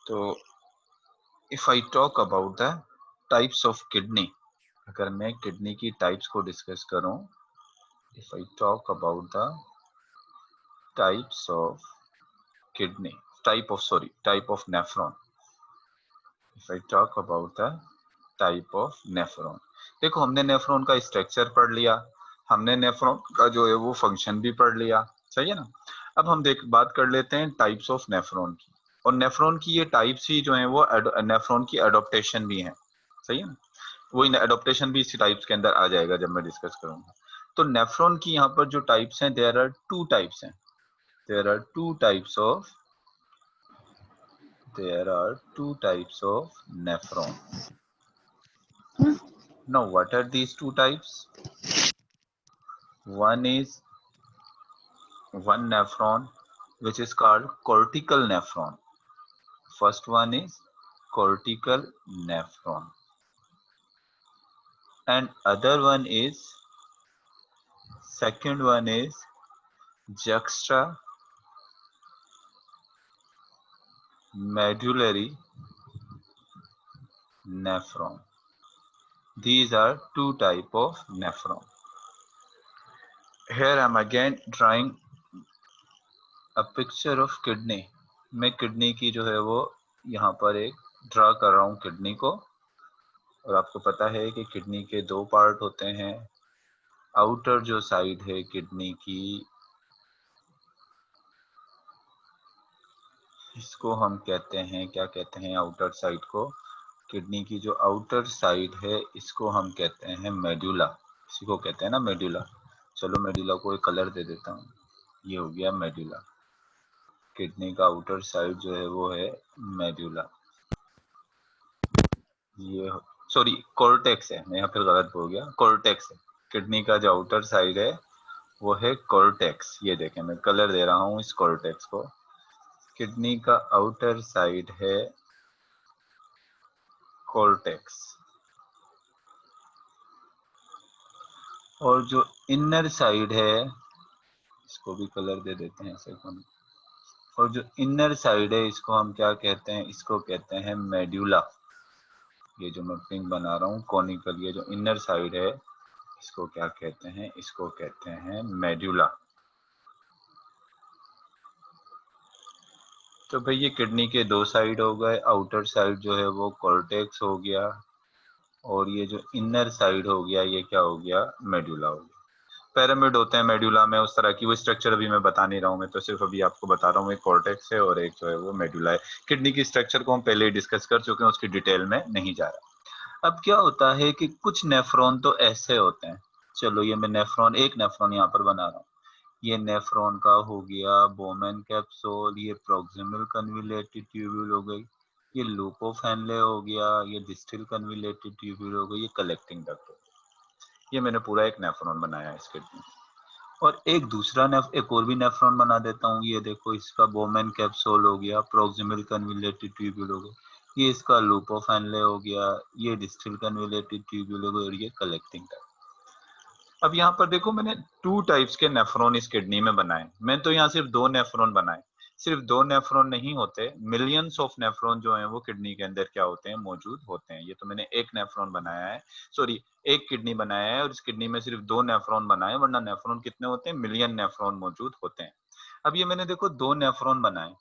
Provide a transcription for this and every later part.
तो if I talk about the types of kidney, अगर मैं किडनी की टाइप्स को डिस्कस करूं, if I talk about the types of kidney, type of nephron, if I talk about the type of nephron. देखो हमने nephron का structure पढ़ लिया, हमने नेफ्रॉन का जो है वो फंक्शन भी पढ़ लिया, सही है ना। अब हम बात कर लेते हैं टाइप्स ऑफ नेफ्रॉन की, और नेफ्रॉन की ये टाइप्स ही जो है वो नेफ्रॉन की एडोप्टेशन भी है, सही है ना। वही एडोप्टेशन भी इसी टाइप्स के अंदर आ जाएगा जब मैं डिस्कस करूंगा। तो नेफ्रॉन की यहाँ पर जो टाइप्स हैं, देयर आर टू टाइप्स हैं, there are two types of nephron. Now what are these two types? One is one nephron which is called cortical nephron. First one is cortical nephron, and other one is, second one is juxtamedullary nephron. These are two type of nephron. Here I am again drawing a picture of kidney. मैं kidney की जो है वो यहाँ पर एक draw कर रहा हूँ किडनी को, और आपको पता है कि किडनी के दो पार्ट होते हैं। आउटर जो साइड है किडनी की, इसको हम कहते हैं, क्या कहते हैं आउटर साइड को, किडनी की जो आउटर साइड है इसको हम कहते हैं मेडुला, इसी को कहते हैं ना मेडुला। चलो मेडुला को एक कलर दे देता हूँ, ये हो गया मेडुला। किडनी का आउटर साइड जो है वो है मेडुला, ये सॉरी कॉर्टेक्स है, मैं यहाँ फिर गलत हो गया, कॉर्टेक्स है। किडनी का जो आउटर साइड है वो है कॉर्टेक्स, ये देखें मैं कलर दे रहा हूँ इस कॉर्टेक्स को। किडनी का आउटर साइड है कॉर्टेक्स, और जो इनर साइड है, इसको भी कलर दे देते हैं सेकंड, और जो इनर साइड है इसको हम क्या कहते हैं, इसको कहते हैं मेडुला। ये जो मैं पिंक बना रहा हूँ कॉनिकल, ये जो इनर साइड है इसको क्या कहते हैं, इसको कहते हैं मेडुला। तो भाई ये किडनी के दो साइड हो गए, आउटर साइड जो है वो कॉर्टेक्स हो गया, और ये जो इनर साइड हो गया ये क्या हो गया, मेडुला हो गया। पिरामिड होते हैं मेडुला में उस तरह की, वो स्ट्रक्चर अभी मैं बता नहीं रहा हूँ, मैं तो सिर्फ अभी आपको बता रहा हूँ एक कॉर्टेक्स है और एक जो है वो मेडुला है। किडनी की स्ट्रक्चर को हम पहले ही डिस्कस कर चुके हैं, उसकी डिटेल में नहीं जा रहा। अब क्या होता है कि कुछ नेफ्रॉन तो ऐसे होते हैं, चलो ये मैं नेफ्रॉन, एक नेफ्रॉन यहाँ पर बना रहा हूँ, ये नेफ्रॉन का हो गया बोमेन कैप्सूल, ये प्रोक्सिमल कन्विलेटेड ट्यूब्यूल हो गई, ये लूप ऑफ हेनले हो गया, ये डिस्टल कन्विलेटेड ट्यूब्यूल हो गई, ये कलेक्टिंग डक्ट हो गया। ये मैंने पूरा एक नेफ्रॉन बनाया है इसके लिए। और एक दूसरा एक और भी नेफ्रॉन बना देता हूँ, ये देखो इसका बोमेन कैप्सूल हो गया, प्रोक्सिमल कन्विलेटेड ट्यूब्यूल हो गया, ये इसका लूप ऑफ हेनले हो गया, ये डिस्टल कन्विलेटेड ट्यूब्यूल हो गया, और ये कलेक्टिंग डक्ट। अब यहाँ पर देखो मैंने टू टाइप्स के नेफ्रॉन इस किडनी में बनाए, मैं तो यहाँ सिर्फ दो नेफ्रॉन बनाए। सिर्फ दो नेफ्रॉन नहीं होते, मिलियंस ऑफ नेफ्रॉन जो हैं वो किडनी के अंदर क्या होते हैं, मौजूद होते हैं। ये तो मैंने एक नेफ्रॉन बनाया है, सॉरी एक किडनी बनाया है, और इस किडनी में सिर्फ दो नेफ्रॉन बनाए, वरना नेफ्रॉन कितने होते हैं, मिलियन नेफ्रॉन मौजूद होते हैं। अब ये मैंने देखो दो नेफ्रॉन बनाए।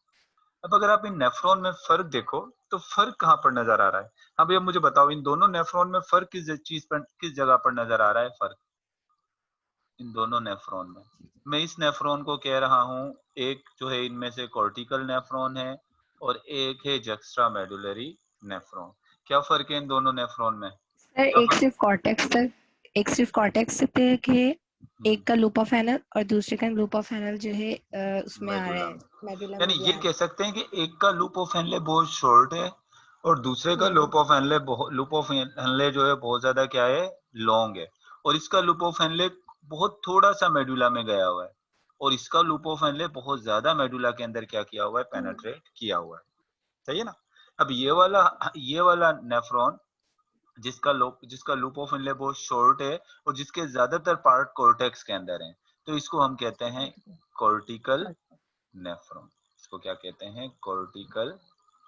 अब अगर आप इन नेफ्रॉन में फर्क देखो तो फर्क कहाँ पर नजर आ रहा है। हाँ भैया मुझे बताओ, इन दोनों नेफ्रॉन में फर्क किस चीज पर, किस जगह पर नजर आ रहा है फर्क, इन दोनों नेफ्रॉन में। मैं इस नेफ्रॉन को कह रहा हूँ, एक जो है इनमें से कॉर्टिकल नेफ्रॉन है और एक है जक्स्ट्रामेडुलरी नेफ्रॉन। क्या फर्क है इन दोनों नेफ्रॉन में? सर अब एक सिर्फ कॉर्टेक्स पे के, एक का लूप ऑफ एनल और दूसरे का लूप ऑफ एनल जो है उसमें आ रहा मेडुला है, में, मेडुला यानी में भी ये आ रहा कह सकते हैं कि एक का लूप ऑफ हेनले बहुत शॉर्ट है और दूसरे का है। लूप ऑफ हेनले जो है बहुत ज्यादा क्या है, लॉन्ग है। और इसका लूप ऑफ हेनले बहुत थोड़ा सा मेडुला में गया हुआ है, और इसका लूप ऑफ हेनले बहुत ज्यादा मेडुला के अंदर क्या किया हुआ है, पेनेट्रेट किया हुआ है, सही है ना। अब ये वाला नेफ्रॉन जिसका लूप ऑफ इनले बहुत शॉर्ट है और जिसके ज्यादातर पार्ट कॉर्टेक्स के अंदर है, तो इसको हम कहते हैं कॉर्टिकल नेफ्रॉन। इसको क्या कहते हैं, कॉर्टिकल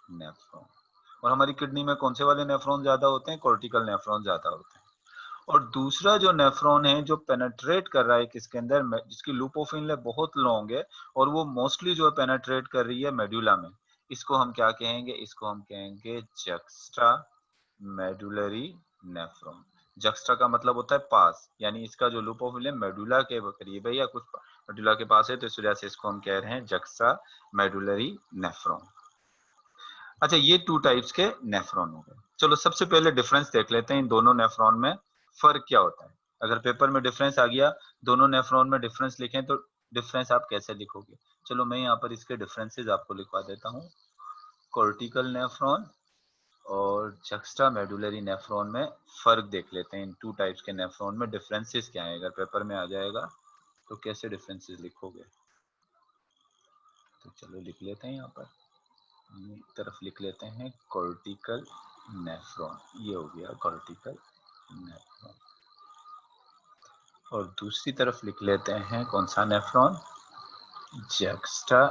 नेफ्रॉन। और हमारी किडनी में कौन से वाले नेफ्रॉन ज्यादा होते हैं? कॉर्टिकल नेफ्रॉन ज्यादा होते हैं। और दूसरा जो नेफ्रॉन है जो पेनेट्रेट कर रहा है किसके अंदर, जिसकी लूप ऑफ इनले बहुत लॉन्ग है और वो मोस्टली जो है पेनेट्रेट कर रही है मेडुला में, इसको हम क्या कहेंगे? इसको हम कहेंगे जक्स्ट्रा मेडुलरी नेफ्रॉन। जक्स्ट्रा का मतलब होता है पास, यानी इसका जो लूप ऑफ इनले मेडुला के करीब है या कुछ मेडुला के पास है, तो इस वजह से इसको हम कह रहे हैं जक्स्ट्रा मेडुलरी नेफ्रॉन। अच्छा, ये टू टाइप्स के नेफ्रॉन हो गए। चलो सबसे पहले डिफरेंस देख लेते हैं इन दोनों नेफ्रॉन में फर्क क्या होता है। अगर पेपर में डिफरेंस आ गया, दोनों नेफ्रॉन में डिफरेंस लिखें तो डिफरेंस आप कैसे लिखोगे? चलो मैं यहाँ पर इसके डिफरेंसेस आपको लिखवा देता हूँ। कॉर्टिकल नेफ्रॉन और जक्स्ट्रा मेडुलरी नेफ्रॉन में फर्क देख लेते हैं। इन टू टाइप्स के नेफ्रॉन में डिफरेंसेस क्या है, अगर पेपर में आ जाएगा तो कैसे डिफरेंसेस लिखोगे? तो चलो लिख लेते हैं, यहाँ पर एक तरफ लिख लेते हैं कॉर्टिकल नेफ्रॉन, ये हो गया कॉर्टिकल नेफ्रॉन। और दूसरी तरफ लिख लेते हैं कौन सा नेफ्रॉन? Juxta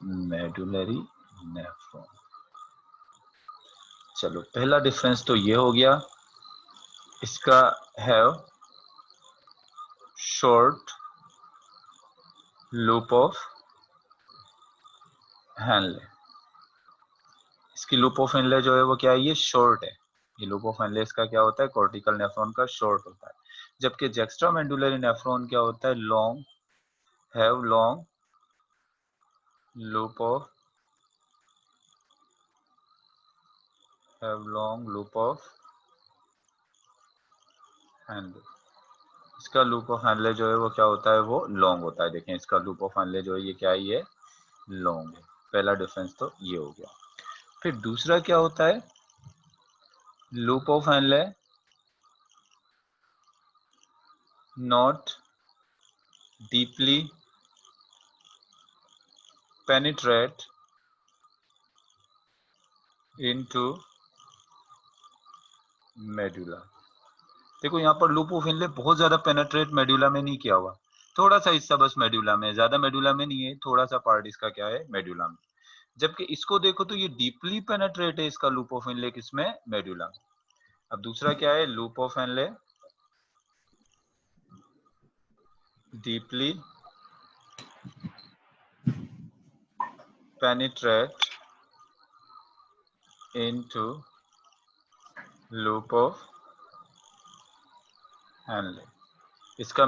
medullary nephron. चलो पहला डिफरेंस तो ये हो गया, इसका have short loop of Henle. इसकी लूप ऑफ हेनले जो है वो क्या है? ये शॉर्ट है। ये लूप ऑफ हेनले इसका क्या होता है? कॉर्टिकल नेफ्रॉन का शॉर्ट होता है। जबकि जक्स्ट्रा मेडुलरी नेफ्रॉन क्या होता है? Long, have long loop of Henle. इसका लूप ऑफ हेनले जो है वो क्या होता है? वो लॉन्ग होता है। देखें इसका लूप ऑफ हेनले जो है ये क्या है? ये लॉन्ग है। पहला डिफरेंस तो ये हो गया। फिर दूसरा क्या होता है? Loop of Henle not deeply penetrate into medulla. देखो यहाँ पर लूप ऑफ हेनले बहुत ज्यादा पेनिट्रेट मेडुला में नहीं किया हुआ, थोड़ा सा हिस्सा बस मेडुला में, ज्यादा मेडुला में नहीं है, थोड़ा सा पार्ट इसका क्या है? मेडुला में। जबकि इसको देखो तो ये डीपली पेनिट्रेट है इसका लूप ऑफ हेनले, किसमें? मेडुला में। अब दूसरा क्या है? Loop of Henle deeply penetrate into loop of Henle. इसका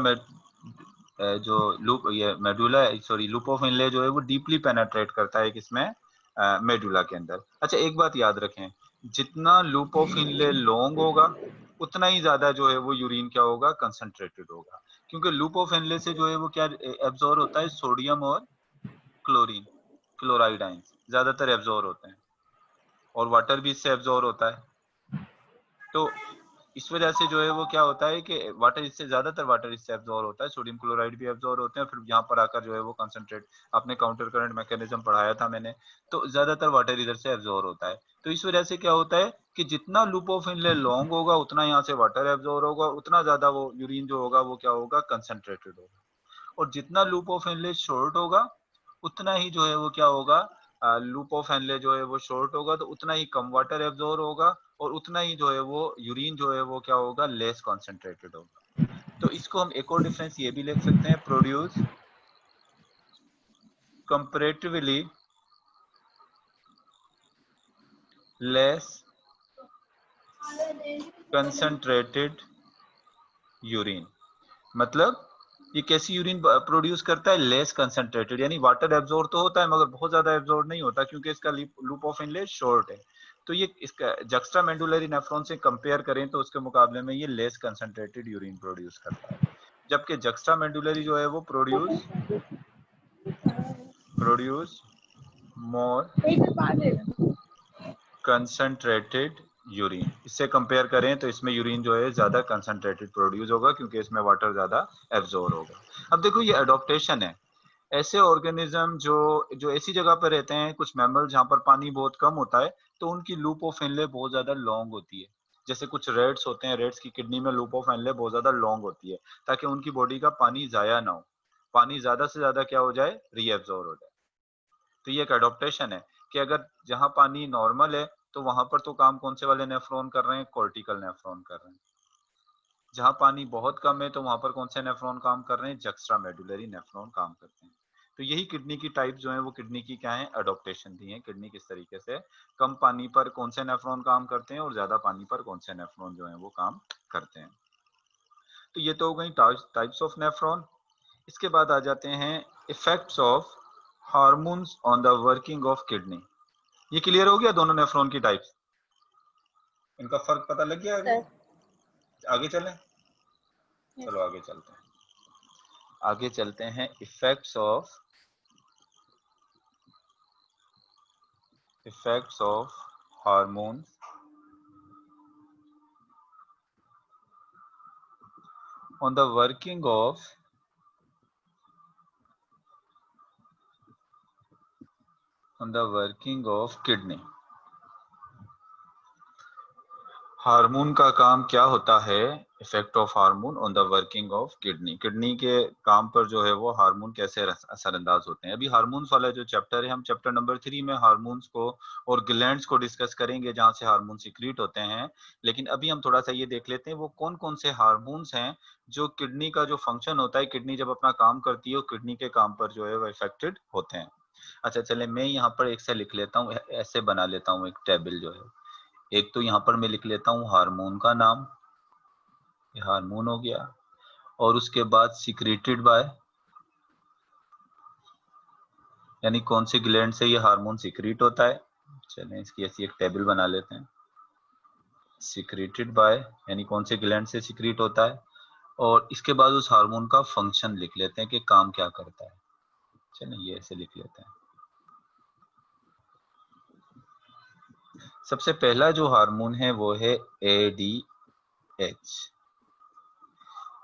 जो लूप ये medulla, sorry loop of Henle जो है वो डीपली पेनिट्रेट करता है किसमें? मेडुला के अंदर। अच्छा एक बात याद रखें, जितना लूप ऑफ हेनले लॉन्ग होगा उतना ही ज्यादा जो है वो यूरिन क्या होगा? कंसंट्रेटेड होगा। क्योंकि लूप ऑफ हेनले से जो है वो क्या एब्जॉर्ब होता है? सोडियम और क्लोरीन, क्लोराइड आयंस ज्यादातर एब्जॉर्ब होते हैं, और वाटर भी इससे एब्जॉर्ब होता है। तो इस वजह से जो है वो क्या होता है कि वाटर इससे ज्यादातर वाटर इससे एब्जॉर्ब होता है, सोडियम क्लोराइड भी एब्जॉर्ब होते हैं, फिर यहाँ पर आकर जो है वो कंसंट्रेट, आपने काउंटर करंट मैकेनिज्म पढ़ाया था मैंने, तो ज्यादातर वाटर इधर से एब्जॉर्ब होता है। तो इस वजह से क्या होता है कि जितना लूप ऑफ इनले लॉन्ग होगा उतना यहाँ से वाटर एब्जॉर्ब होगा, उतना ज्यादा वो यूरिन जो होगा वो क्या होगा? कंसंट्रेटेड होगा। और जितना लूप ऑफ इनले शॉर्ट होगा उतना ही जो है वो क्या होगा? लूप ऑफ हेनले जो है वो शॉर्ट होगा तो उतना ही कम वाटर एब्जॉर्ब होगा, और उतना ही जो है वो यूरिन जो है वो क्या होगा? लेस कॉन्सेंट्रेटेड होगा। तो इसको हम एक और डिफरेंस ये भी लिख सकते हैं, produce comparatively less concentrated urine. मतलब ये कैसी यूरिन प्रोड्यूस करता है? लेस कंसंट्रेटेड, यानी वाटर एब्जॉर्ब तो होता है मगर बहुत ज्यादा एब्जॉर्ब नहीं होता, क्योंकि इसका लूप ऑफ इनले शॉर्ट है। तो ये इसका जक्स्ट्रा मेडुलरी नेफ्रॉन से कंपेयर करें तो उसके मुकाबले में ये लेस कंसंट्रेटेड यूरिन प्रोड्यूस करता है। जबकि जक्स्ट्रा मेडुलरी जो है वो प्रोड्यूस मोर कंसंट्रेटेड यूरिन। इससे कंपेयर करें तो इसमें यूरिन जो है ज्यादा कंसंट्रेटेड प्रोड्यूस होगा, क्योंकि इसमें वाटर ज्यादा एब्जॉर्ब होगा। अब देखो ये अडॉप्टेशन है। ऐसे ऑर्गेनिज्म जो जो ऐसी जगह पर रहते हैं, कुछ मैमल जहाँ पर पानी बहुत कम होता है, तो उनकी लूप ऑफ इनले बहुत ज्यादा लॉन्ग होती है। जैसे कुछ रेड्स होते हैं, रेड्स की किडनी में लूप ऑफ इनले बहुत ज्यादा लॉन्ग होती है, ताकि उनकी बॉडी का पानी जाया ना हो, पानी ज्यादा से ज्यादा क्या हो जाए? रीएब्जॉर्ब हो जाए। तो ये एक अडॉप्टेशन है कि अगर जहां पानी नॉर्मल है तो वहां पर तो काम कौन से वाले नेफ्रॉन कर रहे हैं, कोर्टिकल नेफ्रॉन कर रहे हैं। जहां पानी बहुत कम है तो वहां पर कौन से नेफ्रॉन काम कर रहे हैं, जक्स्ट्रा मेडुलरी नेफ्रॉन काम करते हैं। तो यही किडनी की टाइप जो है वो किडनी की क्या है, अडोप्टेशन दी है। किडनी किस तरीके से कम पानी पर कौन से नेफ्रॉन काम करते हैं और ज्यादा पानी पर कौन से नेफ्रॉन जो है वो काम करते हैं। तो ये तो हो गई टाइप्स ऑफ नेफ्रॉन। इसके बाद आ जाते हैं effects of hormones on the working of kidney. ये क्लियर हो गया दोनों नेफ्रॉन की टाइप्स, इनका फर्क पता लग गया। आगे आगे चलें, चलो आगे चलते हैं। आगे चलते हैं effects of hormone on the working of kidney। Hormone का काम क्या होता है, effect of hormone on the working of kidney. Kidney के काम पर जो है वो हार्मोन कैसे असरअंदाज होते हैं। अभी हार्मोन्स वाला जो चैप्टर है, हम चैप्टर नंबर 3 में हार्मोन्स को और ग्लैंड्स को डिस्कस करेंगे जहां से हार्मोन सीक्रेट होते हैं। लेकिन अभी हम थोड़ा सा ये देख लेते हैं वो कौन कौन से हार्मोन्स हैं जो किडनी का जो फंक्शन होता है, किडनी जब अपना काम करती है, किडनी के काम पर जो है वो इफेक्टेड होते हैं। अच्छा चले, मैं यहाँ पर एक से लिख लेता हूँ, ऐसे बना लेता हूँ एक टेबल जो है। एक तो यहाँ पर मैं लिख लेता हूँ हार्मोन का नाम, ये हार्मोन हो गया, और उसके बाद सिक्रेटेड बाय, यानी कौन से ग्लैंड से ये हार्मोन सिक्रेट होता है। चलें इसकी ऐसी एक टेबल बना लेते हैं। सिक्रेटेड बाय यानी कौन से ग्लैंड से सिक्रेट होता है, और इसके बाद उस हार्मोन का फंक्शन लिख लेते हैं कि काम क्या करता है। चलें ये ऐसे लिख लेते हैं। सबसे पहला जो हार्मोन है वो है ADH।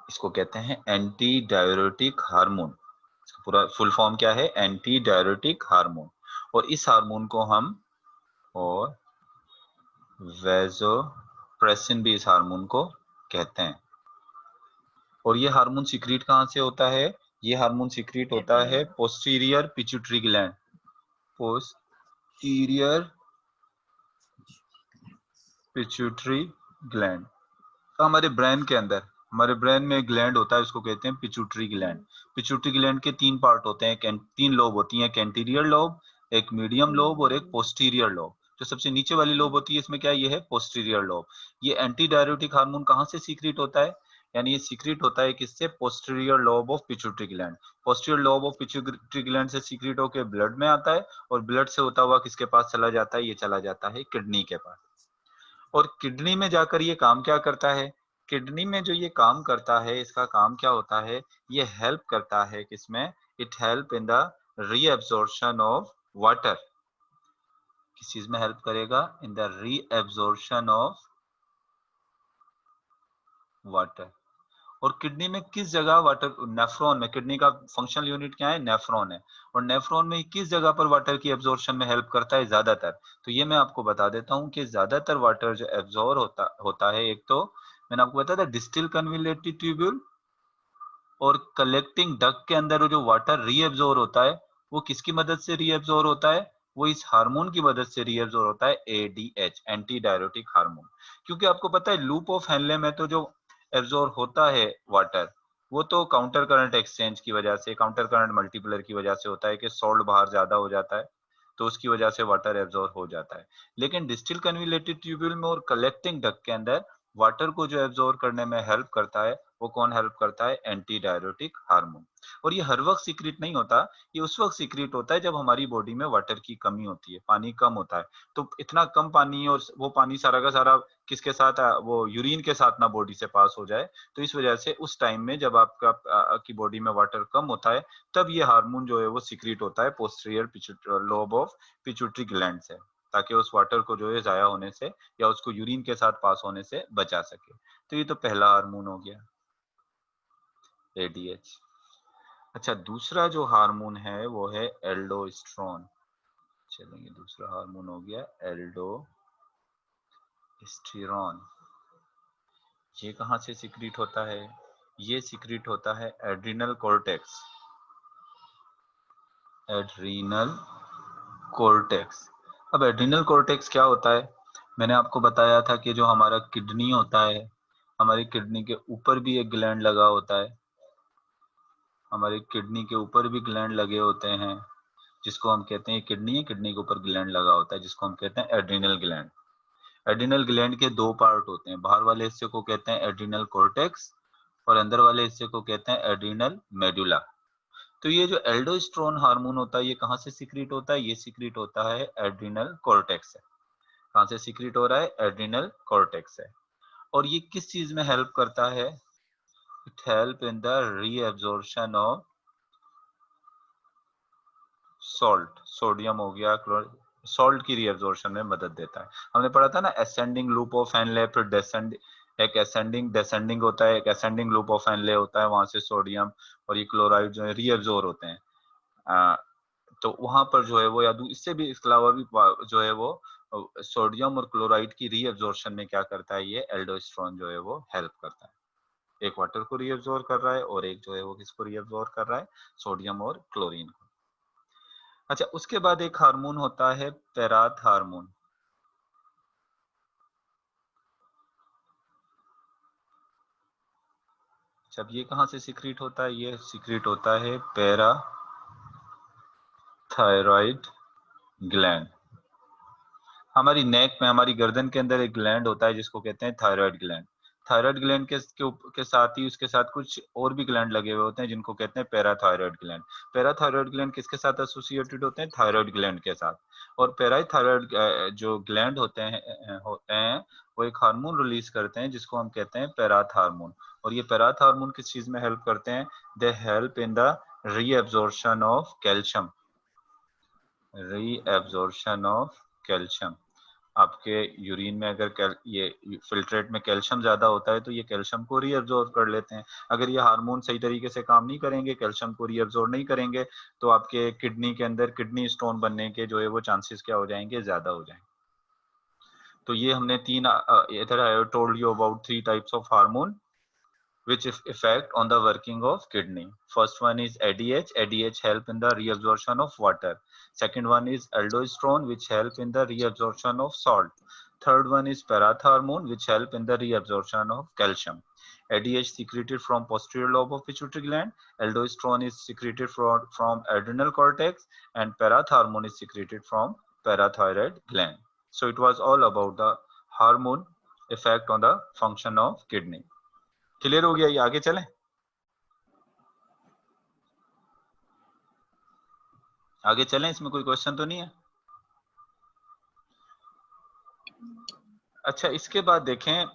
इसको कहते हैं एंटी डाययूरेटिक हार्मोन। इसका पूरा फुल फॉर्म क्या है, एंटी डाययूरेटिक हार्मोन। और इस हार्मोन को हम और वेसोप्रेसिन भी इस हार्मोन को कहते हैं। और ये हार्मोन सीक्रेट कहां से होता है, ये हार्मोन सीक्रेट होता है posterior pituitary gland, posterior pituitary gland. तो हमारे ब्रेन के अंदर, हमारे ब्रेन में एक ग्लैंड होता है, उसको कहते हैं पिट्यूटरी ग्लैंड। पिट्यूटरी ग्लैंड के 3 पार्ट होते हैं, 3 लोब होती हैं, कैंटीरियर लोब, एक मीडियम लोब और एक पोस्टीरियर लोब। जो सबसे नीचे वाली लोब होती है इसमें क्या है, ये है पोस्टीरियर लोब। ये एंटी डाययूरेटिक हार्मोन कहाँ से सीक्रेट होता है, यानी ये सीक्रेट होता है किससे, posterior lobe of pituitary gland. Posterior lobe of pituitary gland से सीक्रेट होकर ब्लड में आता है, और ब्लड से होता हुआ किसके पास चला जाता है, ये चला जाता है किडनी के पास। और किडनी में जाकर ये काम क्या करता है, किडनी में जो ये काम करता है, इसका काम क्या होता है, ये हेल्प करता है किसमें, it help in the reabsorption of water. किस चीज में हेल्प करेगा, in the reabsorption of water. और किडनी में किस जगह वाटर, नेफ्रॉन में, किडनी का फंक्शनल यूनिट क्या है, नेफ्रॉन है। और नेफ्रॉन में किस जगह पर वाटर की एब्जॉर्प्शन में हेल्प करता है, ज्यादातर। तो ये मैं आपको बता देता हूँ कि ज्यादातर वाटर जो एब्जॉर्ब होता है, एक तो मैंने आपको बताया था डिस्टल कन्विलेटेड ट्यूब्यूल, और कलेक्टिंग डक्ट के अंदर जो वाटर रीएब्जॉर्ब होता है, वो किसकी मदद से रीएब्जॉर्ब होता है, वो इस हार्मोन की मदद से रीएब्जॉर्ब होता है, ADH, एंटी डाययूरेटिक हार्मोन। क्योंकि आपको पता है लूप ऑफ हेनले में तो जो एब्जॉर्ब होता है वाटर, वो तो काउंटर करंट एक्सचेंज की वजह से, काउंटर करंट मल्टीप्लर की वजह से होता है कि सॉल्ट बाहर ज्यादा हो जाता है, तो उसकी वजह से वाटर एब्जॉर्ब हो जाता है। लेकिन डिस्टिल कन्विलेटेड ट्यूब्यूल में और कलेक्टिंग डक्ट के अंदर वाटर को जो एब्जॉर्ब करने में हेल्प करता है, वो कौन हेल्प करता है, एंटी डाययूरेटिक हार्मोन। और ये हर वक्त सीक्रेट नहीं होता, ये उस वक्त सीक्रेट होता है जब हमारी बॉडी में वाटर की कमी होती है, पानी कम होता है। तो इतना कम पानी है और वो पानी सारा का सारा किसके साथ, वो यूरिन के साथ ना बॉडी से पास हो जाए, तो इस वजह से उस टाइम में जब आपका की बॉडी में वाटर कम होता है, तब ये हार्मोन जो है वो सीक्रेट होता है posterior lobe of pituitary gland से, ताकि उस वाटर को जो है जाया होने से या उसको यूरिन के साथ पास होने से बचा सके। तो ये तो पहला हार्मोन हो गया, ADH। अच्छा, दूसरा जो हार्मोन है वो है एल्डोस्टेरोन। चलेंगे, दूसरा हार्मोन हो गया एल्डोस्टेरोन। ये कहाँ से सीक्रेट होता है, ये सीक्रेट होता है एड्रिनल कॉर्टेक्स, एड्रिनल कॉर्टेक्स। अब एड्रिनल कॉर्टेक्स क्या होता है? मैंने आपको बताया था कि जो हमारा किडनी होता है, हमारी किडनी के ऊपर भी एक ग्लैंड लगा होता है, हमारी किडनी के ऊपर भी ग्लैंड लगे होते हैं, जिसको हम कहते हैं किडनी है, किडनी के ऊपर ग्लैंड लगा होता है जिसको हम कहते हैं एड्रिनल ग्लैंड। एड्रिनल ग्लैंड के दो पार्ट होते हैं, बाहर वाले हिस्से को कहते हैं एड्रिनल कॉर्टेक्स और अंदर वाले हिस्से को कहते हैं एड्रिनल मेडुला। तो ये जो एल्डोस्टेरोन हार्मोन होता है ये कहाँ से सीक्रेट होता है? ये सीक्रेट होता है एड्रिनल कॉर्टेक्स से। कहाँ से सीक्रेट हो रहा है? एड्रिनल कॉर्टेक्स से। और ये किस चीज में हेल्प करता है? It help in the reabsorption of salt, sodium हो गया, सॉल्ट की रीअब्जॉर्प्शन में मदद देता है। हमने पढ़ा था ना असेंडिंग लूप ऑफ हेनले, फिर डेसेंड, एक असेंडिंग डेसेंडिंग होता है, एक असेंडिंग लूप ऑफ हेनले होता है, वहां से सोडियम और ये क्लोराइड जो है रीअब्जॉर्ब होते हैं। तो वहां पर जो है वो, या इससे भी इसके अलावा भी जो है वो सोडियम और क्लोराइड की रीअब्जॉर्प्शन में क्या करता है? ये एल्डोस्टेरोन जो है वो हेल्प करता है। एक वाटर को रीअब्जॉर्ब कर रहा है और एक जो है वो किसको रीअब्जॉर्ब कर रहा है? सोडियम और क्लोरीन को। अच्छा, उसके बाद एक हार्मोन होता है पैराथ हार्मोन। जब ये कहाँ से सिक्रीट होता है? ये सिक्रीट होता है पैरा थायराइड ग्लैंड। हमारी नेक में, हमारी गर्दन के अंदर एक ग्लैंड होता है जिसको कहते हैं थायराइड ग्लैंड। थायराइड ग्लैंड के साथ ही उसके साथ कुछ और भी ग्लैंड लगे हुए होते हैं जिनको कहते हैं पैराथायराइड ग्लैंड। पैराथायराइड ग्लैंड किसके साथ एसोसिएटेड होते हैं? थायराइड ग्लैंड के साथ। और पैराथायराइड जो ग्लैंड होते हैं वो एक हार्मोन रिलीज करते हैं जिसको हम कहते हैं पैराथ हार्मोन। और ये पैराथ हार्मोन किस चीज में हेल्प करते हैं? They help in the reabsorption of calcium, reabsorption of calcium. आपके यूरिन में अगर ये फिल्ट्रेट में कैल्शियम ज्यादा होता है तो ये कैल्शियम को रीअब्जॉर्ब कर लेते हैं। अगर ये हार्मोन सही तरीके से काम नहीं करेंगे, कैल्शियम को रीअब्जॉर्ब नहीं करेंगे, तो आपके किडनी के अंदर किडनी स्टोन बनने के जो है वो चांसेस क्या हो जाएंगे? ज्यादा हो जाएंगे। तो ये हमने तीन, इधर I told you about 3 types of hormone which effect on the working of kidney. First one is ADH. ADH help in the reabsorption of water. Second one is aldosterone, which help in the reabsorption of salt. Third one is parathormone, which help in the reabsorption of calcium. ADH secreted from posterior lobe of pituitary gland. Aldosterone is secreted from adrenal cortex, and parathormone is secreted from parathyroid gland. So it was all about the hormone effect on the function of kidney. Clear हो गया? ये आगे चलें? आगे चलें, इसमें कोई question तो नहीं है? अच्छा, इसके बाद देखें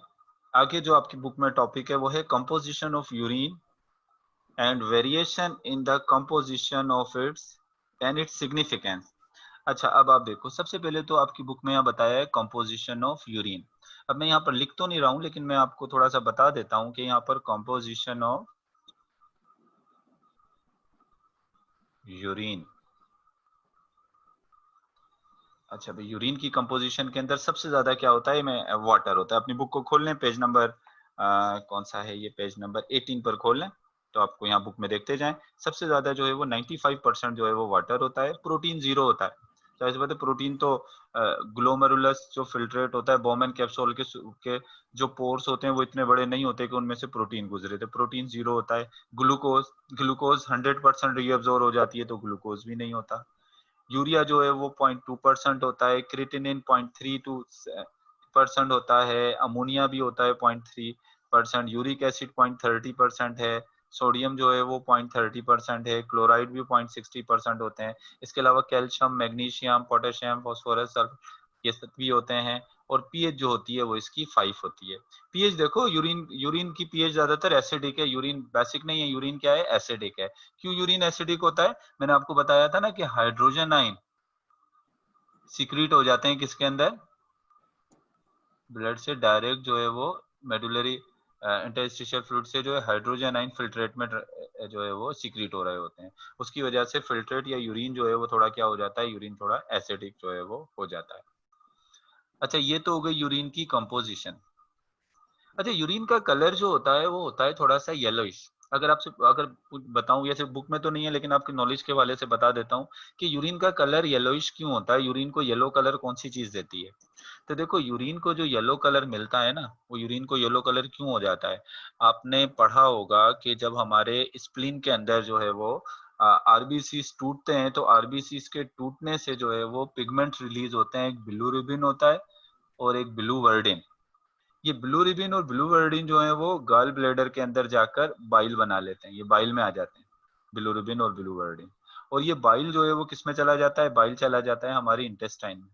आगे जो आपकी बुक में टॉपिक है वो है composition of urine and variation in the composition of its and its significance. अच्छा, अब आप देखो, सबसे पहले तो आपकी बुक में यहाँ बताया है कंपोजिशन ऑफ यूरिन। अब मैं यहाँ पर लिख तो नहीं रहा हूँ लेकिन मैं आपको थोड़ा सा बता देता हूँ कि यहाँ पर कंपोजिशन ऑफ यूरिन। अच्छा भाई, यूरिन की कंपोजिशन के अंदर सबसे ज्यादा क्या होता है? में वाटर होता है। अपनी बुक को खोल लें, पेज नंबर कौन सा है ये? पेज नंबर 18 पर खोल लें तो आपको यहाँ बुक में देखते जाएं। सबसे ज्यादा जो है वो 95% जो है वो वाटर होता है, प्रोटीन 0 होता है। चाहे बात है, प्रोटीन तो ग्लोमेरुलस जो फिल्ट्रेट होता है, बोमेन कैप्सूल के जो पोर्स होते हैं वो इतने बड़े नहीं होते कि उनमें से प्रोटीन गुजरे, तो प्रोटीन 0 होता है। ग्लूकोज, ग्लूकोज 100% रीअब्सॉर्ब हो जाती है तो ग्लूकोज भी नहीं होता। यूरिया जो है वो 0.2% होता है, क्रिएटिनिन 0.32% होता है, अमोनिया भी होता है 0.3%, यूरिक एसिड 0.30% है, सोडियम जो है वो 0.30% है, क्लोराइड भी 0.60% होते हैं। इसके अलावा calcium, magnesium, potassium, phosphorus, sulphur ये सब भी होते हैं। और पीएच जो होती है वो इसकी 5 होती है। पीएच देखो, यूरिन यूरिन की पीएच ज्यादातर एसिडिक है, यूरिन बेसिक नहीं है, यूरिन क्या है? एसिडिक है। क्यों यूरिन एसिडिक होता है? मैंने आपको बताया था ना कि हाइड्रोजन आयन सीक्रेट हो जाते हैं किसके अंदर? ब्लड से डायरेक्ट जो है वो मेडुलरी इंटरस्टिशियल फ्लूइड से जो है हाइड्रोजन आयन फिल्ट्रेट में जो है वो सीक्रेट हो रहे होते हैं। उसकी वजह से फिल्ट्रेट या यूरिन जो है वो थोड़ा क्या हो जाता है? यूरिन थोड़ा एसिडिक जो है वो हो जाता है। अच्छा, ये तो हो गई यूरिन की कंपोजिशन। अच्छा, यूरिन का कलर जो होता है वो होता है थोड़ा सा येलोइश। अगर आपसे अगर बताऊं, ये सिर्फ बुक में तो नहीं है लेकिन आपके नॉलेज के वाले से बता देता हूँ कि यूरिन का कलर येलोइश क्यों होता है, यूरिन को येलो कलर कौन सी चीज देती है। तो देखो, यूरिन को जो येलो कलर मिलता है ना, वो यूरिन को येलो कलर क्यों हो जाता है। आपने पढ़ा होगा कि जब हमारे स्प्लीन के अंदर जो है वो आरबीसीज टूटते हैं, तो आरबीसीज के टूटने से जो है वो पिगमेंट रिलीज होते हैं। एक ब्लू रिबिन होता है और एक ब्लू वर्डिन। ये ब्लू रिबिन और ब्लू वर्डिन जो है वो गॉल ब्लैडर के अंदर जाकर बाइल बना लेते हैं, ये बाइल में आ जाते हैं, ब्लू रिबिन और ब्लू वर्डिन। और ये बाइल जो है वो किस में चला जाता है, बाइल चला जाता है हमारी इंटेस्टाइन में।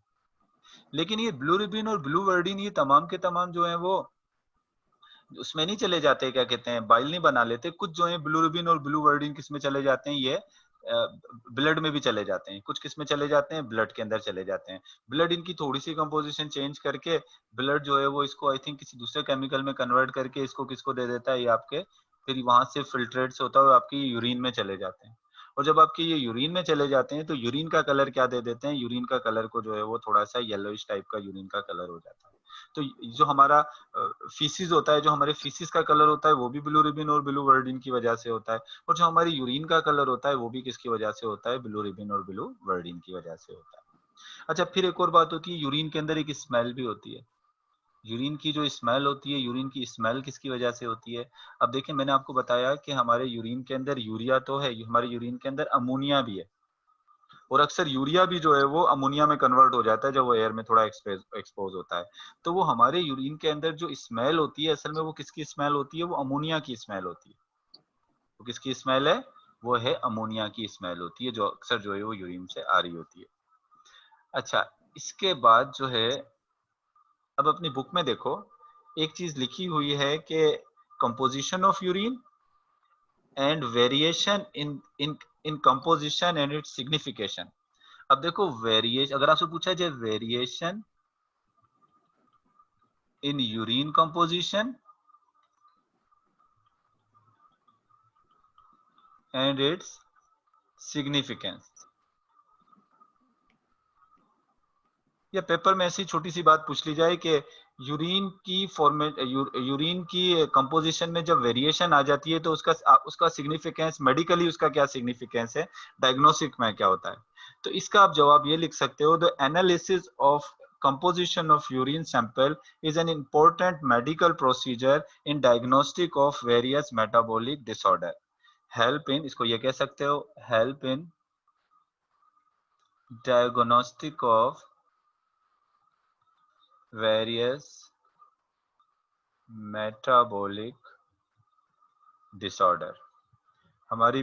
लेकिन ये ब्लू रिबिन और ब्लू वर्डिन ये तमाम के तमाम जो है वो उसमें नहीं चले जाते, क्या कहते हैं, बाइल नहीं बना लेते। कुछ जो है ब्लू रिबिन और ब्लू वर्डिन किस में चले जाते हैं, ये ब्लड में भी चले जाते हैं। कुछ किस में चले जाते हैं, ब्लड के अंदर चले जाते हैं। ब्लड इनकी थोड़ी सी कंपोजिशन चेंज करके ब्लड जो है वो इसको आई थिंक किसी दूसरे केमिकल में कन्वर्ट करके इसको किसको दे देता है, ये आपके फिर वहां से फिल्ट्रेट से होता है आपकी यूरिन में चले जाते हैं। और जब आपके ये यूरिन में चले जाते हैं तो यूरिन का कलर क्या दे देते हैं, यूरिन का कलर को जो है वो थोड़ा सा येलोइश टाइप का यूरिन का कलर हो जाता है। तो जो हमारा फीसिस होता है, जो हमारे फीसिस का कलर होता है वो भी ब्लू रिबिन और ब्लू वर्डिन की वजह से होता है। और जो हमारी यूरिन का कलर होता है वो भी किसकी वजह से होता है, ब्लू रिबिन और ब्लू वर्डिन की वजह से होता है। अच्छा, फिर एक और बात होती है, यूरिन के अंदर एक स्मेल भी होती है। यूरिन की जो स्मेल होती है, यूरिन की स्मेल किसकी वजह से होती है। अब देखिए, मैंने आपको बताया कि हमारे यूरिन के अंदर यूरिया तो है, हमारे यूरिन के अंदर अमोनिया भी है। और अक्सर यूरिया भी जो है वो अमोनिया में कन्वर्ट हो जाता है जब वो एयर में थोड़ा एक्सपोज होता है। तो वो हमारे यूरिन के अंदर जो स्मेल होती है, असल में वो किसकी स्मेल होती है, वो अमोनिया की स्मेल होती है। वो किसकी स्मेल है, वो है अमोनिया की स्मेल होती है, जो अक्सर जो है वो यूरिन से आ रही होती है। अच्छा, इसके बाद जो है, अब अपनी बुक में देखो, एक चीज लिखी हुई है कि composition of urine and variation in in in composition and it's signification. अब देखो, वेरिएशन अगर आपसे पूछा जाए, variation in urine composition and its significance, या पेपर में ऐसी छोटी सी बात पूछ ली जाए कि यूरिन की फॉर्मेट यूरिन की कंपोजिशन में जब वेरिएशन आ जाती है तो उसका सिग्निफिकेंस, मेडिकली उसका क्या सिग्निफिकेंस है, डायग्नोस्टिक में क्या होता है। तो इसका आप जवाब ये लिख सकते हो, the analysis of composition of urine sample is an important medical procedure in diagnostic of various metabolic disorder. Help in, इसको ये कह सकते हो, help in diagnostic of various metabolic disorder। हमारी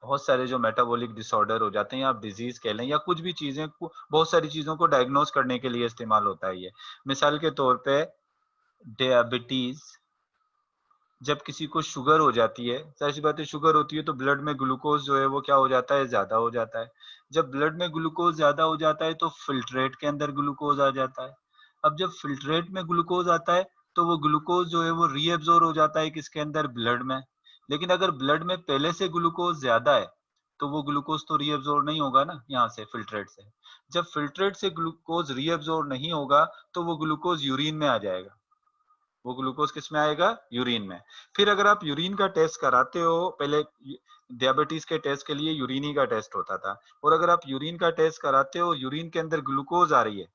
बहुत सारे जो मेटाबॉलिक डिसऑर्डर हो जाते हैं, या आप डिजीज कह लें, या कुछ भी चीजें को, बहुत सारी चीजों को डायग्नोस करने के लिए इस्तेमाल होता है ये। मिसाल के तौर पे डायबिटीज, जब किसी को शुगर हो जाती है, जाहिर सी बात है, शुगर होती है तो ब्लड में ग्लूकोज जो है वो क्या हो जाता है, ज्यादा हो जाता है। जब ब्लड में ग्लूकोज ज्यादा हो जाता है तो फिल्ट्रेट के अंदर ग्लूकोज आ जाता है। अब जब फिल्ट्रेट में ग्लूकोज आता है तो वो ग्लूकोज जो है वो रीएब्जॉर्ब हो जाता है किसके अंदर, ब्लड में। लेकिन अगर ब्लड में पहले से ग्लूकोज ज्यादा है तो वो ग्लूकोज तो रीएब्जॉर्ब नहीं होगा ना, यहाँ से फिल्ट्रेट से। जब फिल्ट्रेट से ग्लूकोज रीएब्जॉर्ब नहीं होगा तो वो ग्लूकोज यूरिन में आ जाएगा। वो ग्लूकोज किस में आएगा, यूरिन में। फिर अगर आप यूरिन का टेस्ट कराते हो, पहले डायबिटीज के टेस्ट के लिए यूरिन ही का टेस्ट होता था, और अगर आप यूरिन का टेस्ट कराते हो, यूरिन के अंदर ग्लूकोज आ रही है,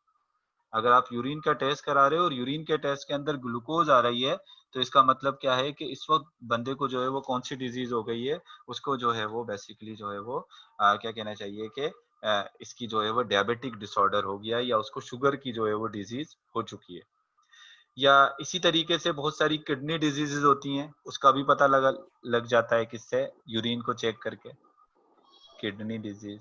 अगर आप यूरिन का टेस्ट करा रहे हो और यूरिन के टेस्ट के अंदर ग्लूकोज आ रही है, तो इसका मतलब क्या है कि इस वक्त बंदे को जो है वो कौन सी डिजीज हो गई है, उसको जो है वो बेसिकली जो है वो क्या कहना चाहिए कि इसकी जो है वो डायबिटिक डिसऑर्डर हो गया, या उसको शुगर की जो है वो डिजीज हो चुकी है। या इसी तरीके से बहुत सारी किडनी डिजीजेज होती हैं, उसका भी पता लग जाता है किससे, यूरिन को चेक करके, किडनी डिजीज।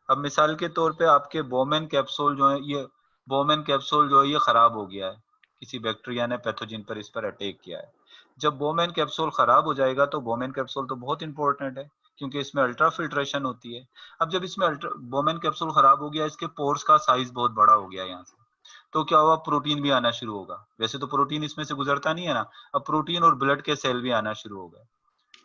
अब मिसाल के तौर पे आपके बोमेन कैप्सूल जो है, ये बोमेन कैप्सूल जो है ये खराब हो गया है, किसी बैक्टीरिया ने पैथोजन पर इस पर अटैक किया है। जब बोमेन कैप्सूल खराब हो जाएगा तो बोमेन कैप्सूल तो बहुत इंपॉर्टेंट है क्योंकि इसमें अल्ट्रा फिल्ट्रेशन होती है। अब जब इसमें अल्ट्रा बोमेन कैप्सूल खराब हो गया, इसके पोर्स का साइज बहुत बड़ा हो गया यहाँ से, तो क्या हुआ, प्रोटीन भी आना शुरू होगा। वैसे तो प्रोटीन इसमें से गुजरता नहीं है ना, अब प्रोटीन और ब्लड के सेल भी आना शुरू हो गए।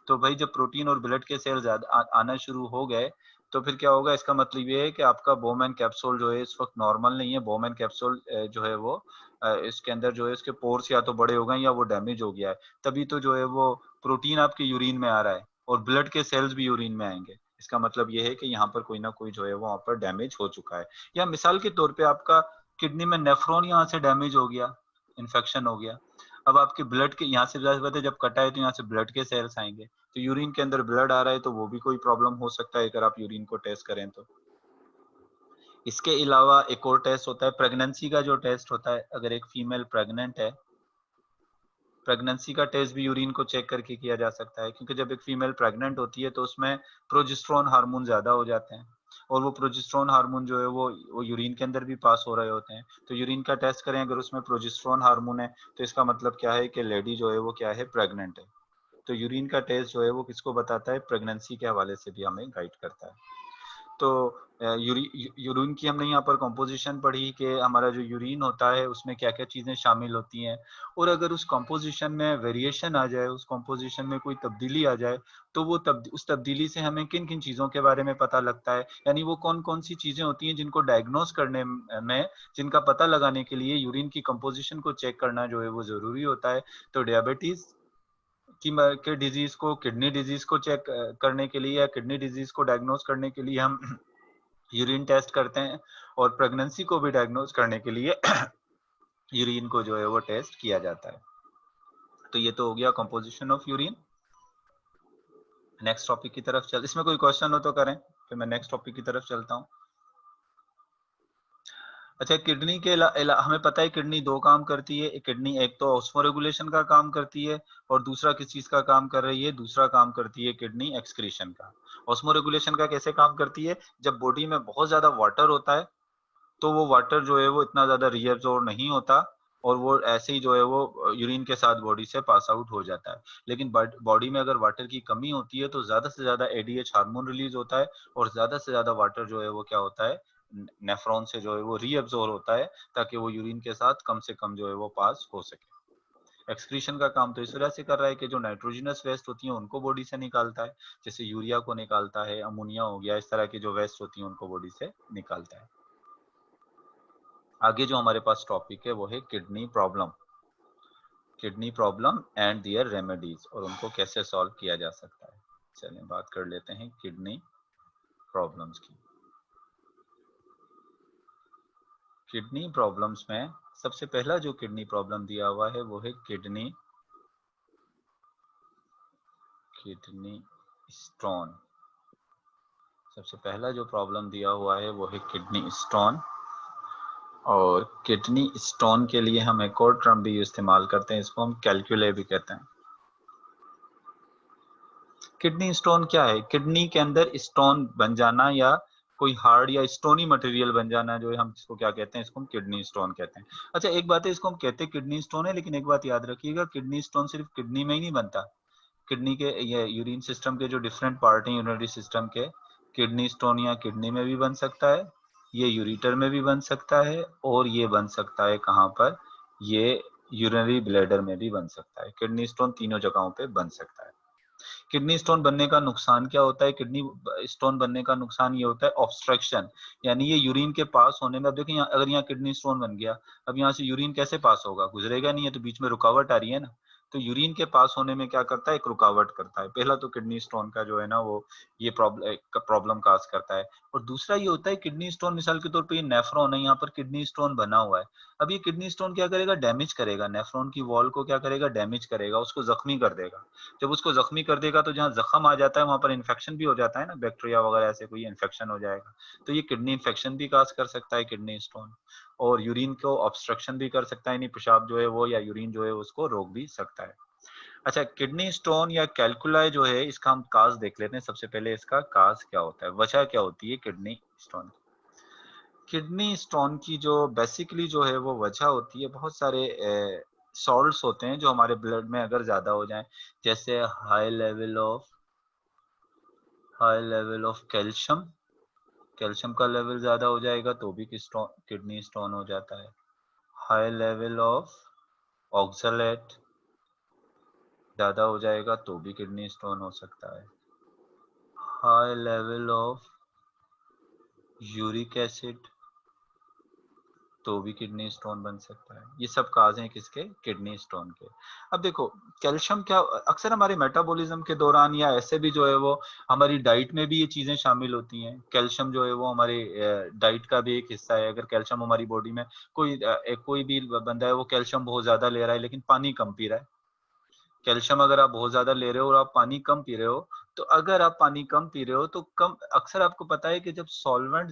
तो भाई जब प्रोटीन और ब्लड के सेल ज्यादा आना शुरू हो गए तो फिर क्या होगा, इसका मतलब ये है कि आपका बोमैन कैप्सूल जो है इस वक्त नॉर्मल नहीं है। बोमैन कैप्सूल जो है वो इसके अंदर जो है उसके पोर्स या तो बड़े हो गए या वो डैमेज हो गया है, तभी तो जो है वो प्रोटीन आपके यूरिन में आ रहा है और ब्लड के सेल्स भी यूरिन में आएंगे। इसका मतलब ये है कि यहाँ पर कोई ना कोई जो है वो वहाँ पर डैमेज हो चुका है। या मिसाल के तौर पे आपका किडनी में नेफ्रॉन यहाँ से डैमेज हो गया, इन्फेक्शन हो गया। अब आपके ब्लड के यहाँ से जाहिर बात है जब कटा है तो यहाँ से ब्लड के सेल्स आएंगे, तो यूरिन के अंदर ब्लड आ रहा है तो वो भी कोई प्रॉब्लम हो सकता है अगर आप यूरिन को टेस्ट करें तो। इसके अलावा एक और टेस्ट होता है प्रेगनेंसी का, जो टेस्ट होता है अगर एक फीमेल प्रेग्नेंट है, प्रेगनेंसी का टेस्ट भी यूरिन को चेक करके किया जा सकता है, क्योंकि जब एक फीमेल प्रेग्नेंट होती है तो उसमें प्रोजेस्टेरोन हार्मोन ज्यादा हो जाते हैं और वो प्रोजेस्टेरोन हार्मोन जो है वो यूरिन के अंदर भी पास हो रहे होते हैं। तो यूरिन का टेस्ट करें अगर उसमें प्रोजेस्टेरोन हार्मोन है तो इसका मतलब क्या है कि लेडी जो है वो क्या है, प्रेग्नेंट है। तो यूरिन का टेस्ट जो है वो किसको बताता है, प्रेगनेंसी के हवाले से भी हमें गाइड करता है। तो यूरिन की हमने यहाँ पर कंपोजिशन पढ़ी कि हमारा जो यूरिन होता है उसमें क्या क्या चीजें शामिल होती हैं, और अगर उस कंपोजिशन में वेरिएशन आ जाए, उस कंपोजिशन में कोई तब्दीली आ जाए, तो वो उस तब्दीली से हमें किन किन चीजों के बारे में पता लगता है, यानी वो कौन कौन सी चीजें होती हैं जिनको डायग्नोस करने में, जिनका पता लगाने के लिए यूरिन की कंपोजिशन को चेक करना जो है वो जरूरी होता है। तो डायबिटीज के डिजीज को, किडनी डिजीज को चेक करने के लिए या किडनी डिजीज को डायग्नोस करने के लिए हम यूरिन टेस्ट करते हैं, और प्रेगनेंसी को भी डायग्नोस करने के लिए यूरिन को जो है वो टेस्ट किया जाता है। तो ये तो हो गया composition of urine. Next topic की तरफ चल, इसमें कोई क्वेश्चन हो तो करें, फिर मैं नेक्स्ट टॉपिक की तरफ चलता हूँ। अच्छा, किडनी के हमें पता है किडनी दो काम करती है। किडनी एक तो ऑस्मोरेगुलेशन का काम करती है और दूसरा किस चीज का काम कर रही है, दूसरा काम करती है किडनी एक्सक्रीशन का। ऑस्मोरेगुलेशन का कैसे काम करती है, जब बॉडी में बहुत ज्यादा वाटर होता है तो वो वाटर जो है वो इतना ज्यादा रीअब्सॉर्ब नहीं होता और वो ऐसे ही जो है वो यूरिन के साथ बॉडी से पास आउट हो जाता है। लेकिन बॉडी में अगर वाटर की कमी होती है तो ज्यादा से ज्यादा एडीएच हार्मोन रिलीज होता है और ज्यादा से ज्यादा वाटर जो है वो क्या होता है, नेफ्रॉन से जो है वो रीअब्सॉर्ब होता है, ताकि वो यूरिन के साथ कम से कम जो है वो पास हो सके। एक्सक्रीशन का काम तो इस वजह से कर रहा है कि जो नाइट्रोजनस वेस्ट होती है उनको बॉडी से निकालता है, जैसे यूरिया को निकालता है, अमोनिया हो गया, इस तरह की जो वेस्ट होती है उनको बॉडी से निकालता है। आगे जो हमारे पास टॉपिक है वो है kidney problem, kidney problem and their remedies, और उनको कैसे सॉल्व किया जा सकता है। चलिए बात कर लेते हैं किडनी प्रॉब्लम्स की। किडनी प्रॉब्लम्स में सबसे पहला जो किडनी प्रॉब्लम दिया हुआ है वो है किडनी स्टोन। सबसे पहला जो प्रॉब्लम दिया हुआ है वो है किडनी स्टोन, और किडनी स्टोन के लिए हम एक और टर्म भी इस्तेमाल करते हैं, इसको हम कैलकुले भी कहते हैं। किडनी स्टोन क्या है, किडनी के अंदर स्टोन बन जाना या कोई हार्ड या स्टोनी मटेरियल बन जाना जो है, हम इसको क्या कहते हैं, इसको हम किडनी स्टोन कहते हैं। अच्छा, एक बात है, इसको हम कहते हैं किडनी स्टोन है, लेकिन एक बात याद रखिएगा, किडनी स्टोन सिर्फ किडनी में ही नहीं बनता। किडनी के ये यूरिन सिस्टम के जो डिफरेंट पार्ट हैं यूरिनरी सिस्टम के, किडनी स्टोन या किडनी में भी बन सकता है, ये यूरिटर में भी बन सकता है, और ये बन सकता है कहाँ पर, ये यूरिनरी ब्लैडर में भी बन सकता है। किडनी स्टोन तीनों जगहों पे बन सकता है। किडनी स्टोन बनने का नुकसान क्या होता है, किडनी स्टोन बनने का नुकसान ये होता है ऑब्स्ट्रक्शन, यानी ये यूरिन के पास होने में। अब देखिए अगर यहाँ किडनी स्टोन बन गया, अब यहाँ से यूरिन कैसे पास होगा, गुजरेगा नहीं है, तो बीच में रुकावट आ रही है ना। तो यूरिन के पास होने में क्या करता है, एक रुकावट करता है। पहला तो किडनी स्टोन का जो है ना वो ये प्रॉब्लम काज करता है। और दूसरा ये होता है किडनी स्टोन, मिसाल के तौर पे ये नेफ्रॉन है, यहाँ पर किडनी स्टोन बना हुआ है। अब ये किडनी स्टोन क्या करेगा, डैमेज करेगा, नेफ्रॉन की वॉल को क्या करेगा, डैमेज करेगा, उसको जख्मी कर देगा। जब उसको जख्मी कर देगा तो जहाँ जख्म आ जाता है वहां पर इन्फेक्शन भी हो जाता है ना, बैक्टीरिया वगैरह ऐसे कोई इन्फेक्शन हो जाएगा, तो ये किडनी इन्फेक्शन भी काज कर सकता है किडनी स्टोन। और यूरिन को ऑब्स्ट्रक्शन भी कर सकता है, यानी पेशाब जो है वो या यूरिन जो है उसको रोक भी सकता है। अच्छा, किडनी स्टोन या कैलकुलाई जो है, इसका हम काज देख लेते हैं। सबसे पहले इसका काज क्या होता है, वजह क्या होती है किडनी स्टोन। किडनी स्टोन की जो बेसिकली जो है वो वजह होती है, बहुत सारे सॉल्ट्स होते हैं जो हमारे ब्लड में अगर ज्यादा हो जाएं, जैसे high level of calcium, calcium का लेवल ज्यादा हो जाएगा तो भी किडनी स्टोन हो जाता है। हाई लेवल ऑफ ऑक्सलेट ज्यादा हो जाएगा तो भी किडनी स्टोन हो सकता है। High level of uric acid, तो भी किडनी स्टोन बन सकता है। ये सब काज हैं किसके? किडनी स्टोन के। अब देखो कैल्शियम क्या अक्सर हमारे मेटाबॉलिज्म के दौरान या ऐसे भी जो है वो हमारी डाइट में भी ये चीजें शामिल होती हैं। कैल्शियम जो है वो हमारे डाइट का भी एक हिस्सा है। अगर कैल्शियम हमारी बॉडी में कोई भी बंदा है वो कैल्शियम बहुत ज्यादा ले रहा है लेकिन पानी कम पी रहा है। कैल्शियम अगर आप बहुत ज्यादा ले रहे हो और आप पानी कम पी रहे हो, तो अगर आप पानी कम पी रहे हो तो कम अक्सर आपको पता है कि जब सॉल्वेंट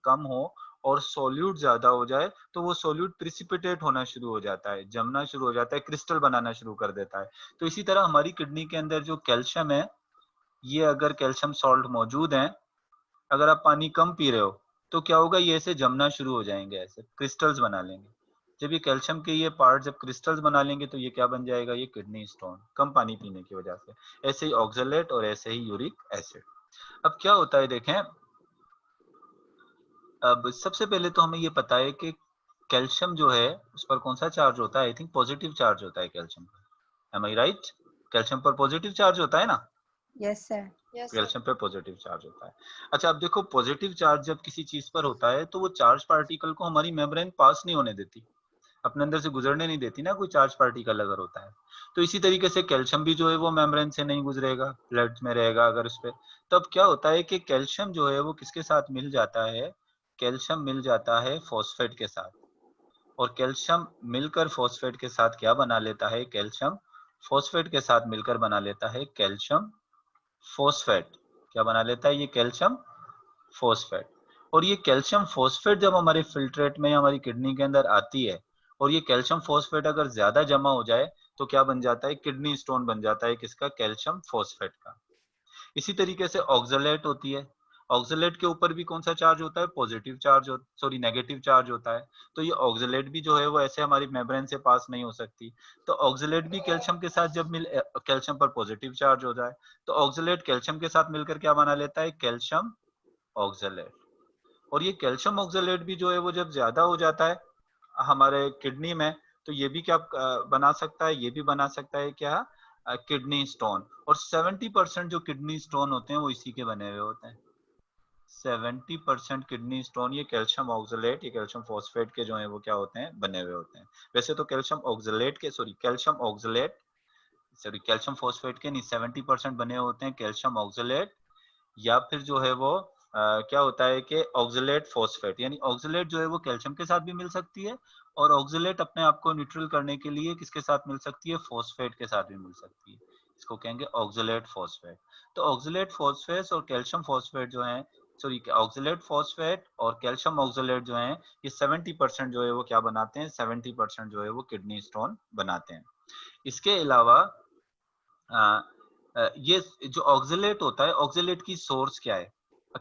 कम हो और सोल्यूट ज्यादा हो जाए तो वो सोल्यूट प्रिसिपिटेट होना शुरू हो जाता है, जमना शुरू हो जाता है, क्रिस्टल बनाना शुरू कर देता है। तो इसी तरह हमारी किडनी के अंदर जो कैल्शियम है, ये अगर कैल्शियम सॉल्ट मौजूद है, अगर आप पानी कम पी रहे हो तो क्या होगा, ये ऐसे जमना शुरू हो जाएंगे, ऐसे क्रिस्टल्स बना लेंगे। जब ये कैल्शियम के ये पार्ट जब क्रिस्टल्स बना लेंगे तो ये क्या बन जाएगा, ये किडनी स्टोन, कम पानी पीने की वजह से। ऐसे ही ऑक्सलेट और ऐसे ही यूरिक एसिड। अब क्या होता है देखें, अब सबसे पहले तो हमें ये पता है कि कैल्शियम जो है उस पर कौन सा चार्ज होता है, आई थिंक पॉजिटिव चार्ज होता है कैल्शियम पर। एम आई राइट? कैल्शियम पर पॉजिटिव चार्ज होता है ना? Yes sir. कैल्शियम पे पॉजिटिव चार्ज होता है। अच्छा अब देखो पॉजिटिव चार्ज जब किसी चीज पर होता है तो वो चार्ज पार्टिकल को हमारी मेम्ब्रेन पास नहीं होने देती, अपने अंदर से गुजरने नहीं देती ना कोई चार्ज पार्टिकल अगर होता है। तो इसी तरीके से कैल्शियम भी जो है वो मेम्ब्रेन से नहीं गुजरेगा, ब्लड में रहेगा अगर उस पे। तब क्या होता है कि कैल्शियम जो है वो किसके साथ मिल जाता है, कैल्शियम मिल जाता है फॉस्फेट के साथ। और कैल्शियम मिलकर फॉस्फेट के साथ क्या बना लेता है, कैल्शियम फॉस्फेट के साथ मिलकर बना लेता है कैल्शियम फोस्फेट। क्या बना लेता है ये, कैल्शियम फोस्फेट। और ये कैल्शियम फोस्फेट जब हमारे फिल्ट्रेट में हमारी किडनी के अंदर आती है, और ये कैल्शियम फोस्फेट अगर ज्यादा जमा हो जाए तो क्या बन जाता है, किडनी स्टोन बन जाता है, किसका, कैल्शियम फोस्फेट का। इसी तरीके से ऑक्सलेट होती है। ऑक्सलेट के ऊपर भी कौन सा चार्ज होता है, positive charge, sorry negative charge होता है। तो ये ऑक्सलेट भी जो है वो ऐसे हमारी मेम्ब्रेन से पास नहीं हो सकती। तो ऑक्सलेट भी कैल्शियम के साथ जब कैल्शियम पर पॉजिटिव चार्ज हो जाए तो ऑक्सलेट कैल्शियम के साथ मिलकर क्या बना लेता है, कैल्शियम ऑक्सलेट। और ये कैल्शियम ऑक्सलेट भी जो है वो जब ज्यादा हो जाता है हमारे किडनी में, तो ये भी क्या बना सकता है, ये भी बना सकता है क्या, किडनी स्टोन। और 70% जो किडनी स्टोन होते हैं वो इसी के बने हुए होते हैं। 70% किडनी स्टोन ये कैल्शियम ऑक्सलेट, ये कैल्शियम फॉस्फेट के जो है वो क्या होते हैं, बने हुए होते हैं। वैसे तो कैल्शियम ऑक्सलेट के, sorry calcium oxalate, sorry calcium phosphate के नहीं 70% बने होते हैं कैल्शियम ऑक्सलेट, या फिर जो है वो क्या होता है कि ऑक्सलेट फॉस्फेट। यानी ऑक्सलेट जो है वो कैल्शियम के साथ भी मिल सकती है, और ऑक्सलेट अपने आप को न्यूट्रल करने के लिए किसके साथ मिल सकती है, फॉस्फेट के साथ भी मिल सकती है। इसको कहेंगे ऑक्सलेट फॉस्फेट। तो ऑक्सलेट फॉस्फेट और कैल्शियम फॉस्फेट जो है, सॉरी ऑक्सलेट फॉस्फेट और कैल्शियम ऑक्सलेट जो है, ये 70% जो है वो क्या बनाते हैं, 70% जो है वो किडनी स्टोन बनाते हैं। इसके अलावा ये जो ऑक्सलेट होता है, ऑक्सलेट की सोर्स क्या है,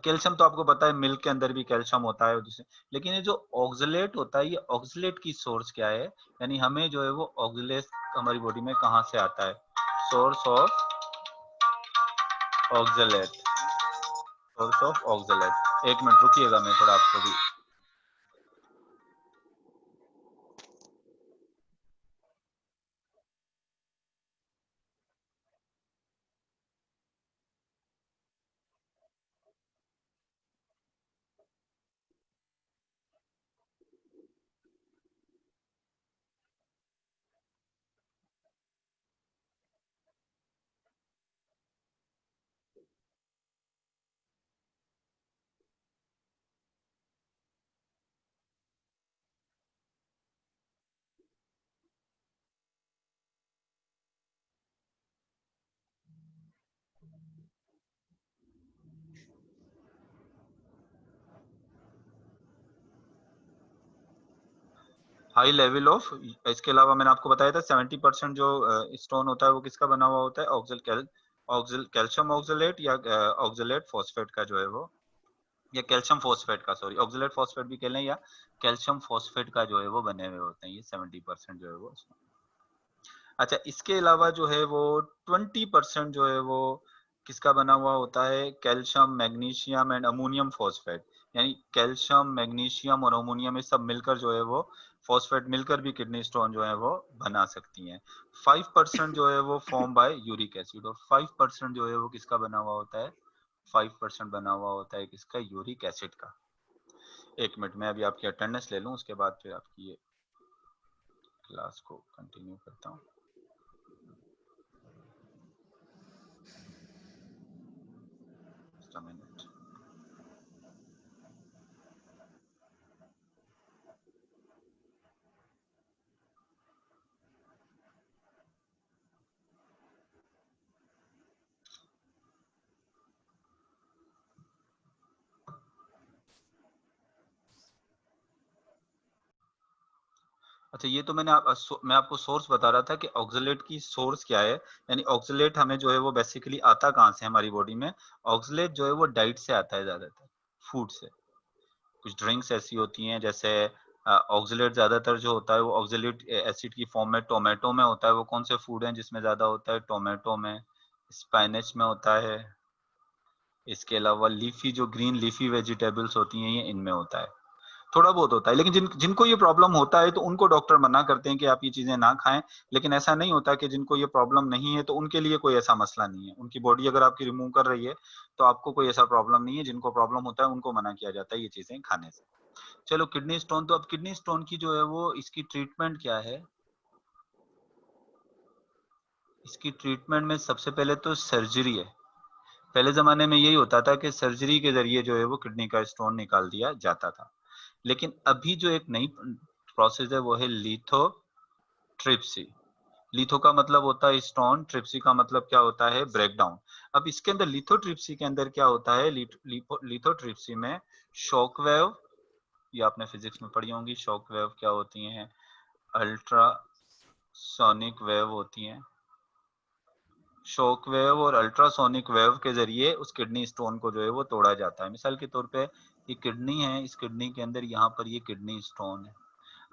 कैल्शियम तो आपको पता है मिल्क के अंदर भी कैल्शियम होता है जिसे, लेकिन ये जो ऑक्सलेट होता है, ये ऑक्सलेट की सोर्स क्या है, यानी हमें जो है वो ऑक्सलेट हमारी बॉडी में कहाँ से आता है, source of oxalate, source of oxalate. एक मिनट रुकिएगा, मैं थोड़ा आपको भी हाई लेवल ऑफ, इसके अलावा मैंने आपको बताया था 70% जो स्टोन होता है वो किसका बना हुआ होता है, कैल्शियम ऑक्सलेट या ऑक्सलेट फॉस्फेट का जो है वो, या कैल्शियम फॉस्फेट का, सॉरी ऑक्सलेट फॉस्फेट भी कह लें या कैल्शियम फॉस्फेट का जो है वो बने हुए होते हैं, ये 70% जो है वो। अच्छा इसके अलावा जो है वो 20% जो है वो किसका बना हुआ होता है, calcium magnesium and ammonium phosphate. यानी कैल्शियम मैग्नीशियम और अमोनियम ये सब मिलकर जो है वो फॉस्फेट मिलकर भी किडनी स्टोन जो है वो बना सकती हैं। 5% जो है वो फॉर्म बाय यूरिक एसिड, और 5% जो है वो किसका बना हुआ होता है, 5% बना हुआ होता है किसका, यूरिक एसिड का। 1 मिनट में अभी आपकी अटेंडेंस ले लूं, उसके बाद फिर आपकी ये क्लास को कंटिन्यू करता हूँ। Just a minute. अच्छा, ये तो मैं आपको सोर्स बता रहा था कि ऑक्सलेट की सोर्स क्या है। यानी ऑक्सलेट हमें जो है वो बेसिकली आता कहाँ से हमारी बॉडी में। ऑक्सलेट जो है वो डाइट से आता है, ज्यादातर फूड से। कुछ ड्रिंक्स ऐसी होती हैं जैसे ऑक्सलेट ज्यादातर जो होता है वो ऑक्सलेट एसिड की फॉर्म में टोमेटो में होता है। वो कौन से फूड हैं जिसमें ज्यादा होता है, टोमेटो में, स्पाइनच में होता है। इसके अलावा लीफी, जो ग्रीन लीफी वेजिटेबल्स होती हैं, ये इनमें होता है। थोड़ा बहुत होता है, लेकिन जिनको ये प्रॉब्लम होता है तो उनको डॉक्टर मना करते हैं कि आप ये चीजें ना खाएं। लेकिन ऐसा नहीं होता कि जिनको ये प्रॉब्लम नहीं है तो उनके लिए कोई ऐसा मसला नहीं है। उनकी बॉडी अगर आपकी रिमूव कर रही है तो आपको कोई ऐसा प्रॉब्लम नहीं है। जिनको प्रॉब्लम होता है उनको मना किया जाता है ये चीजें खाने से। चलो, किडनी स्टोन, तो अब किडनी स्टोन की जो है वो इसकी ट्रीटमेंट क्या है। इसकी ट्रीटमेंट में सबसे पहले तो सर्जरी है। पहले जमाने में यही होता था कि सर्जरी के जरिए जो है वो किडनी का स्टोन निकाल दिया जाता था। लेकिन अभी जो एक नई प्रोसेस है वो है लिथोट्रिप्सी। लिथो का मतलब होता है स्टोन, ट्रिप्सी का मतलब क्या होता है, ब्रेकडाउन। अब इसके अंदर लिथोट्रिप्सी के अंदर क्या होता है, लिथोट्रिप्सी में शॉक वेव, ये आपने फिजिक्स में पढ़ी होंगी, शॉक वेव क्या होती हैं, अल्ट्रा सोनिक वेव होती हैं। शॉक वेव और अल्ट्रासोनिक वेव के जरिए उस किडनी स्टोन को जो है वो तोड़ा जाता है। मिसाल के तौर पे ये किडनी है, इस किडनी के अंदर यहाँ पर ये किडनी स्टोन है।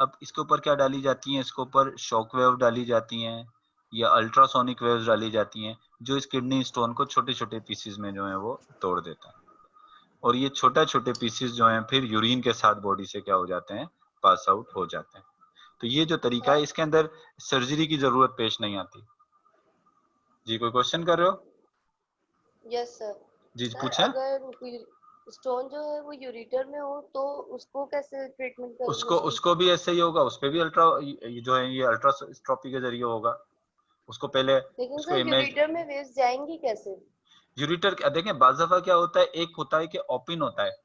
अब इसके ऊपर क्या डाली जाती है, इसके ऊपर शॉक वेव डाली जाती हैं या अल्ट्रासोनिक वेव्स डाली जाती हैं, जो इस किडनी स्टोन को छोटे छोटे पीसेस में जो है वो तोड़ देता है। और ये छोटे छोटे पीसेस जो हैं फिर यूरिन के साथ बॉडी से क्या हो जाते हैं, पास आउट हो जाते हैं। तो ये जो तरीका है, इसके अंदर सर्जरी की जरूरत पेश नहीं आती। जी, कोई क्वेश्चन कर रहे हो? Yes sir. जी सर पूछें। अगर स्टोन जो है वो यूरिटर में हो तो उसको कैसे ट्रीटमेंट करोगे उसको उसकी? उसको भी ऐसे ही होगा, उस पे भी अल्ट्रा, ये जो है ये अल्ट्रास्कोपी के जरिए होगा। उसको पहले लेकिन उसको सर इमेज, यूरिटर में वेव्स जाएंगी कैसे? यूरिटर देखें, बाज़ दफा क्या होता है, एक होता है कि ओपन होता है,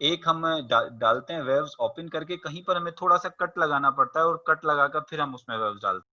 एक हम डालते हैं वेव्स ओपन करके, कहीं पर हमें थोड़ा सा कट लगाना पड़ता है और कट लगाकर फिर हम उसमें वेव्स डालते हैं।